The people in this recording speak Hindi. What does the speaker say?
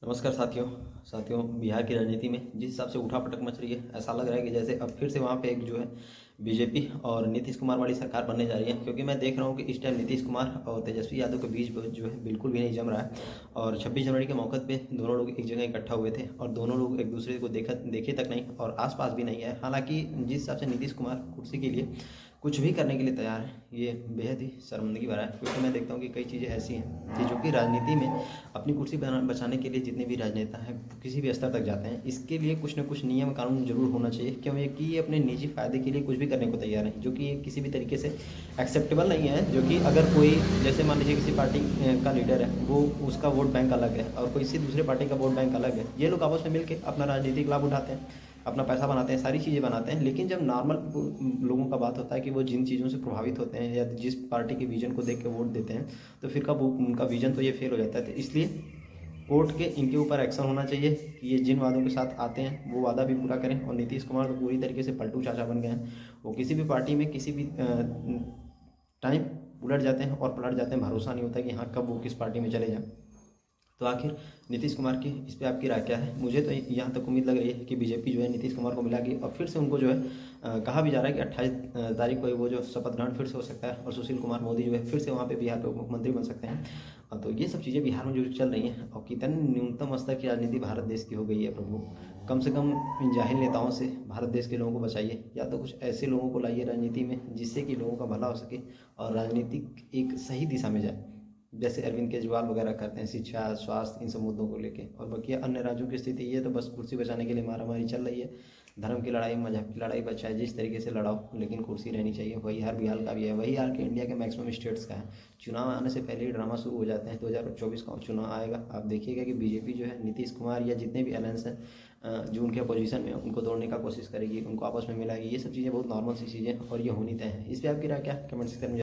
नमस्कार साथियों बिहार की राजनीति में जिस हिसाब से उठापटक मच रही है, ऐसा लग रहा है कि जैसे अब फिर से वहाँ पे एक जो है बीजेपी और नीतीश कुमार वाली सरकार बनने जा रही है। क्योंकि मैं देख रहा हूँ कि इस टाइम नीतीश कुमार और तेजस्वी यादव के बीच जो है बिल्कुल भी नहीं जम रहा है। और 26 जनवरी के मौके पे दोनों लोग एक जगह इकट्ठा हुए थे और दोनों लोग एक दूसरे को देखे तक नहीं और आसपास भी नहीं है। हालांकि जिस हिसाब से नीतीश कुमार कुर्सी के लिए कुछ भी करने के लिए तैयार है, ये बेहद ही शर्मिंदगी भरा है। क्योंकि मैं देखता हूँ कि कई चीज़ें ऐसी हैं कि जो कि राजनीति में अपनी कुर्सी बचाने के लिए जितने भी राजनेता हैं किसी भी स्तर तक जाते हैं, इसके लिए कुछ ना कुछ नियम कानून जरूर होना चाहिए। क्यों ये कि ये अपने निजी फायदे के लिए कुछ भी करने को तैयार है, जो कि ये किसी भी तरीके से एक्सेप्टेबल नहीं है। जो कि अगर कोई जैसे मान लीजिए किसी पार्टी का लीडर है, वो उसका वोट बैंक अलग है और किसी दूसरे पार्टी का वोट बैंक अलग है, ये लोग आपस में मिलकर अपना राजनीतिक लाभ उठाते हैं, अपना पैसा बनाते हैं, सारी चीज़ें बनाते हैं। लेकिन जब नॉर्मल लोगों का बात होता है कि वो जिन चीज़ों से प्रभावित होते हैं या जिस पार्टी के विजन को देख के वोट देते हैं, तो फिर कब उनका विजन तो ये फेल हो जाता है। तो इसलिए कोर्ट के इनके ऊपर एक्शन होना चाहिए कि ये जिन वादों के साथ आते हैं वो वादा भी पूरा करें। और नीतीश कुमार तो पूरी तरीके से पलटू चाचा बन गए हैं। वो किसी भी पार्टी में किसी भी टाइम उलट जाते हैं और पलट जाते हैं, भरोसा नहीं होता कि हाँ कब वो किस पार्टी में चले जाएं। तो आखिर नीतीश कुमार की इस पे आपकी राय क्या है? मुझे तो यहाँ तक उम्मीद लग रही है कि बीजेपी जो है नीतीश कुमार को मिला के और फिर से उनको जो है कहा भी जा रहा है कि 28 तारीख को वो जो शपथ ग्रहण फिर से हो सकता है और सुशील कुमार मोदी जो है फिर से वहाँ पे बिहार के उप मुख्यमंत्री बन सकते हैं। तो ये सब चीज़ें बिहार में जो चल रही हैं, और कितनी न्यूनतम स्तर की राजनीति भारत देश की हो गई है प्रभु। कम से कम इन जाहिल नेताओं से भारत देश के लोगों को बचाइए, या तो कुछ ऐसे लोगों को लाइए राजनीति में जिससे कि लोगों का भला हो सके और राजनीतिक एक सही दिशा में जाए, जैसे अरविंद केजरीवाल वगैरह करते हैं शिक्षा स्वास्थ्य इन सब मुद्दों को लेके। और बाकी अन्य राज्यों की स्थिति ये तो बस कुर्सी बचाने के लिए मारामारी चल रही है। धर्म की लड़ाई मजहब की लड़ाई बचाए जिस तरीके से लड़ाओ, लेकिन कुर्सी रहनी चाहिए। वही हाल बिहार का भी है, वही हाल के इंडिया के मैक्सिमम स्टेट्स का है। चुनाव आने से पहले ही ड्रामा शुरू हो जाते हैं। 2024 का चुनाव आएगा, आप देखिएगा कि बीजेपी जो है नीतीश कुमार या जितने भी अलायंस हैं जो उनके अपोजिशन में उनको तोड़ने का कोशिश करेगी, उनको आपस में मिलाएगी। ये सब चीज़ें बहुत नॉर्मल सी चीज़ें और ये होनी तय है। इस पर आपकी राय क्या? कमेंट सेक्शन में